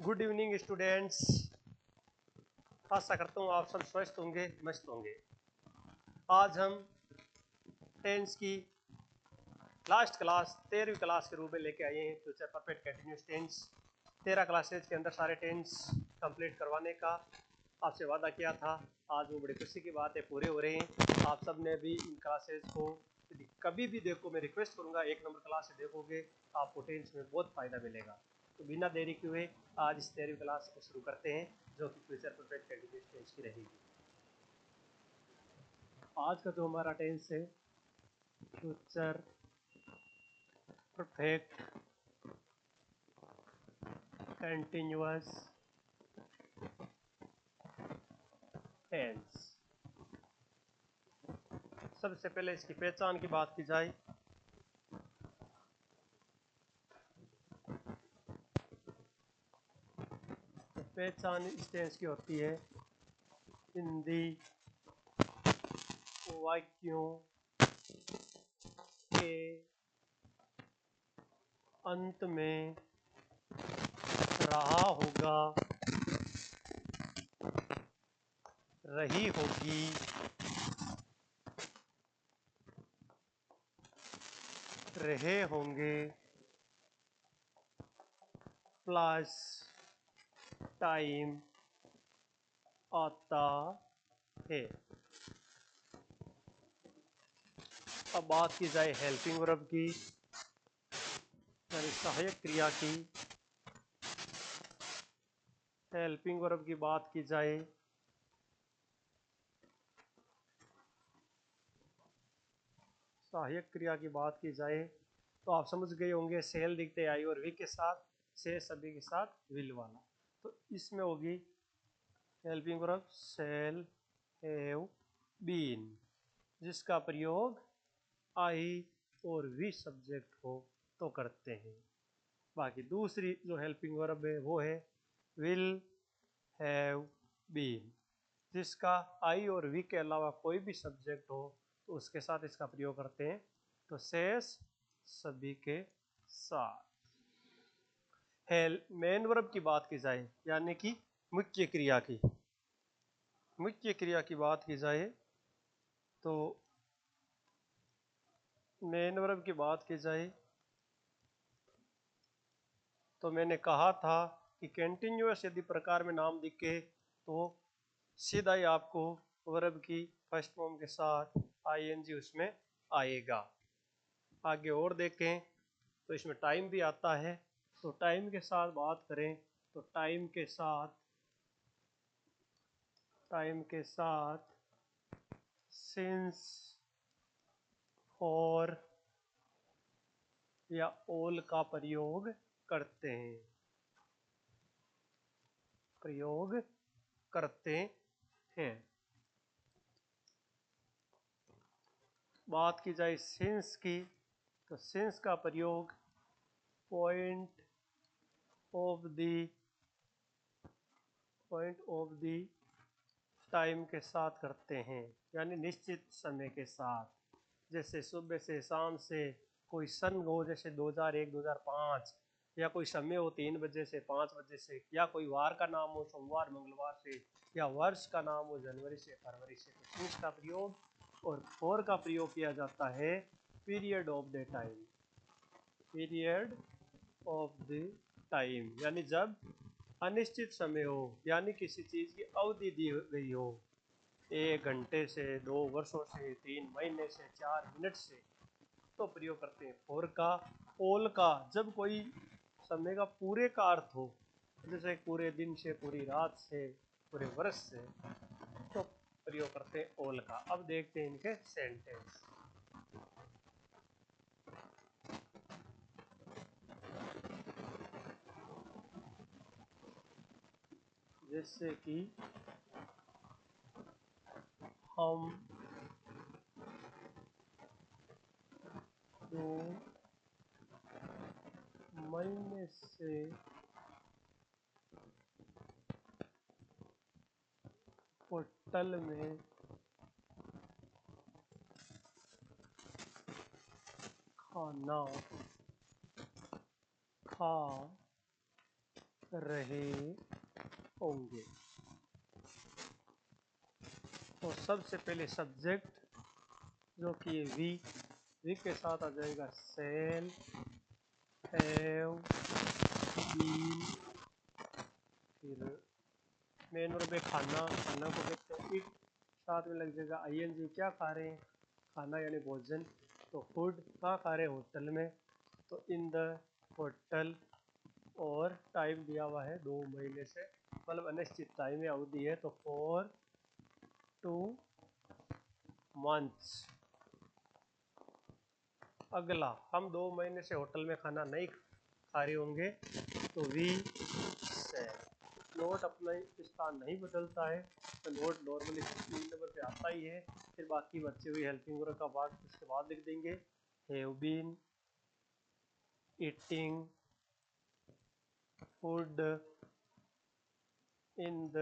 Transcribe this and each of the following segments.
Good evening students. आशा करता हूँ आप सब स्वस्थ होंगे, मस्त होंगे। आज हम टेंस की लास्ट क्लास 13वीं क्लास के रूप में लेके आए हैं, future perfect continuous tense. 13 classes के अंदर सारे टेंस कंप्लीट करवाने का आपसे वादा किया था। आज वो बड़ी खुशी की बात है, पूरे हो रहे हैं। आप सब ने भी इन क्लासेज को कभी भी देखो, मैं रिक्वेस्ट करूँगा 1 नंबर क्लास से देखोगे, आपको टेंस में बहुत फ़ायदा मिलेगा। तो बिना देरी के हुए आज इस 13वीं क्लास को शुरू करते हैं, जो कि फ्यूचर परफेक्ट कंटिन्यूस टेंस की रहेगी। आज का जो हमारा टेंस है फ्यूचर परफेक्ट कंटिन्यूअस टेंस। सबसे पहले इसकी पहचान की बात की जाए तो पहचान इस टेंस की होती है हिंदी वाक्यों के अंत में रहा होगा, रही होगी, रहे होंगे प्लस टाइम आता है। अब बात की जाए हेल्पिंग वर्ब की, यानी सहायक क्रिया की। हेल्पिंग वर्ब की बात की जाए सहायक क्रिया की बात की जाए तो आप समझ गए होंगे, सेल दिखते आई और वी के साथ, से सभी के साथ विल वाला। तो इसमें होगी helping verb shall have been, जिसका प्रयोग आई और वी सब्जेक्ट हो तो करते हैं। बाकी दूसरी जो हेल्पिंग वर्ब है वो है विल हैव बीन, जिसका आई और वी के अलावा कोई भी सब्जेक्ट हो तो उसके साथ इसका प्रयोग करते हैं। तो शेष सभी के साथ। मेन वर्ब की बात की जाए, यानी कि मुख्य क्रिया की, मुख्य क्रिया की बात की जाए तो मेन वर्ब की बात की जाए तो मैंने कहा था कि कंटिन्यूअस यदि प्रकार में नाम दिखे तो सीधा ही आपको वर्ब की फर्स्ट फॉर्म के साथ आईएनजी उसमें आएगा। आगे और देखें तो इसमें टाइम भी आता है। तो टाइम के साथ बात करें तो टाइम के साथ सिंस, फॉर या ऑल का प्रयोग करते हैं। बात की जाए सिंस की तो सिंस का प्रयोग पॉइंट ऑफ द टाइम के साथ करते हैं, यानी निश्चित समय के साथ। जैसे सुबह से शाम से कोई सन हो, जैसे 2001 2005, या कोई समय हो 3 बजे से 5 बजे से, या कोई वार का नाम हो सोमवार मंगलवार से, या वर्ष का नाम हो जनवरी से फरवरी से। तो सिंस का प्रयोग और फॉर का प्रयोग किया जाता है पीरियड ऑफ द टाइम, यानी जब अनिश्चित समय हो, यानी किसी चीज की अवधि दी गई हो, 1 घंटे से, 2 वर्षों से, 3 महीने से, 4 मिनट से, तो प्रयोग करते हैं फॉर का। ऑल का जब कोई समय का पूरे का अर्थ हो, जैसे पूरे दिन से, पूरी रात से, पूरे वर्ष से, तो प्रयोग करते हैं ऑल का। अब देखते हैं इनके सेंटेंस। जैसे कि हम 2 महीने से होटल में खाना खा रहे होंगे। तो सबसे पहले सब्जेक्ट जो कि वी के साथ आ जाएगा सेल, हैव, बीन, फिर मेन वर्ब खाना, खाना को देखते हैं इट, साथ में लग जाएगा आईएनजी, क्या खा रहे हैं, खाना यानी भोजन। तो फूड कहाँ खा रहे हैं, होटल में, तो इन द होटल। और टाइम दिया हुआ है 2 महीने से, मतलब अनिश्चित टाइम या अवधि है, तो फॉर 2 मंथ्स। अगला, हम 2 महीने से होटल में खाना नहीं खा रहे होंगे, तो वी से नोट अपना स्थान नहीं बदलता है, तो नोट नॉर्मली 3 नंबर पे आता ही है। फिर बाकी बचे हुए हेल्पिंग वर्ब का भाग उसके बाद लिख देंगे। Have been eating food in the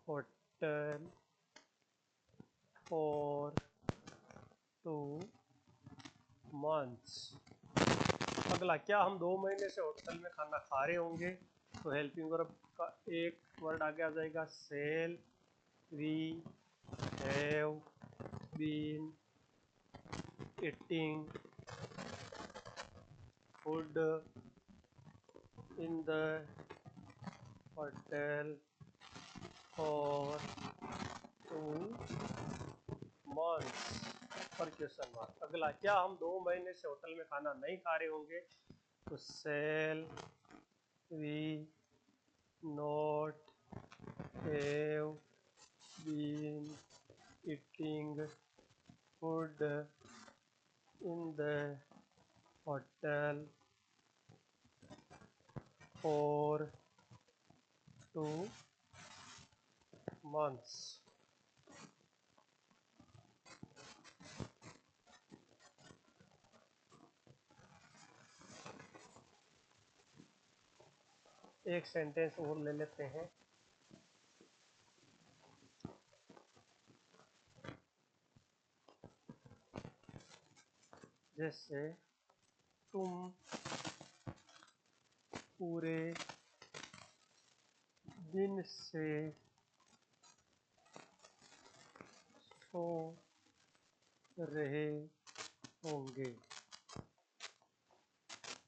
hotel for 2 months. अगला, क्या हम 2 महीने से होटल में खाना खा रहे होंगे, तो हेल्पिंग वर्ब का एक वर्ड आगे आ जाएगा shall, we have been eating food in the hotel for 2 months और क्वेश्चन मार्क। अगला, क्या हम 2 महीने से होटल में खाना नहीं खा रहे होंगे, तो shall we not have been eating food in the hotel for 2 months. एक सेंटेंस और ले लेते हैं। जैसे तुम पूरे दिन से सो रहे होंगे,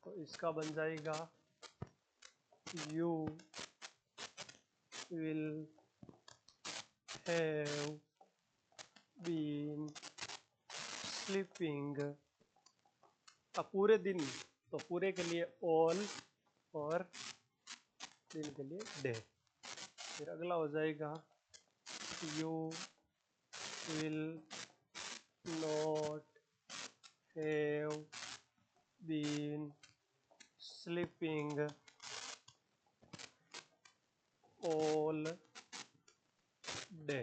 तो इसका बन जाएगा you will have been sleeping. अब पूरे दिन, तो पूरे के लिए ऑल और दिन के लिए डे। फिर अगला हो जाएगा you will not have been sleeping all day.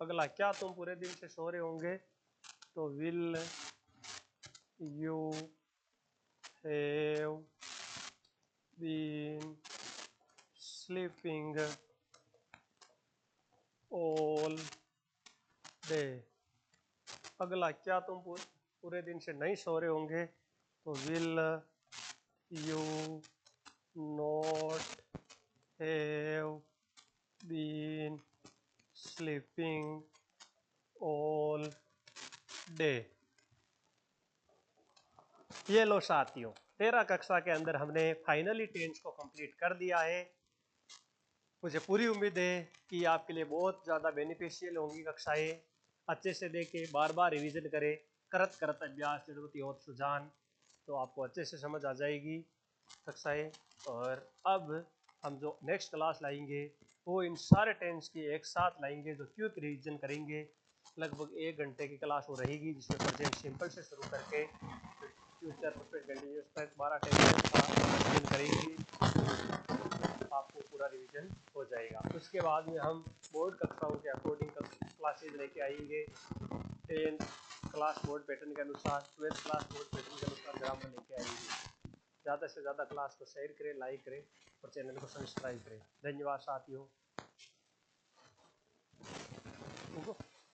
अगला, क्या तुम पूरे दिन से सो रहे होंगे, तो will you have been sleeping all day. अगला, क्या तुम पूरे दिन से नहीं सो रहे होंगे, तो will you not have been sleeping all day. ये लो साथियों, 13 कक्षा के अंदर हमने फाइनली टेंस को कंप्लीट कर दिया है। मुझे पूरी उम्मीद है कि आपके लिए बहुत ज़्यादा बेनिफिशियल होंगी कक्षाएं। अच्छे से देखें, बार बार रिवीजन करें, करत करत अभ्यास जरूरत और सुजान, तो आपको अच्छे से समझ आ जाएगी कक्षाएं। और अब हम जो नेक्स्ट क्लास लाएंगे वो इन सारे टेंस की एक साथ लाएंगे, जो क्विक रिवीजन करेंगे। लगभग 1 घंटे की क्लास वो रहेगी, जिसमें प्रेजेंट सिंपल से शुरू करके फ्यूचर परफेक्ट कंटिन्यूअस तक 12 टेंस का रिवीजन करेंगे। आपको पूरा रिवीजन हो जाएगा। उसके बाद में हम बोर्ड कक्षाओं के अकॉर्डिंग क्लासेज लेके आएंगे। 10th क्लास बोर्ड पैटर्न के अनुसार, 12th क्लास बोर्ड पैटर्न के अनुसार ग्रामर लेके आएंगे। ज़्यादा से ज़्यादा क्लास को शेयर करें, लाइक करें और चैनल को सब्सक्राइब करें। धन्यवाद साथियों।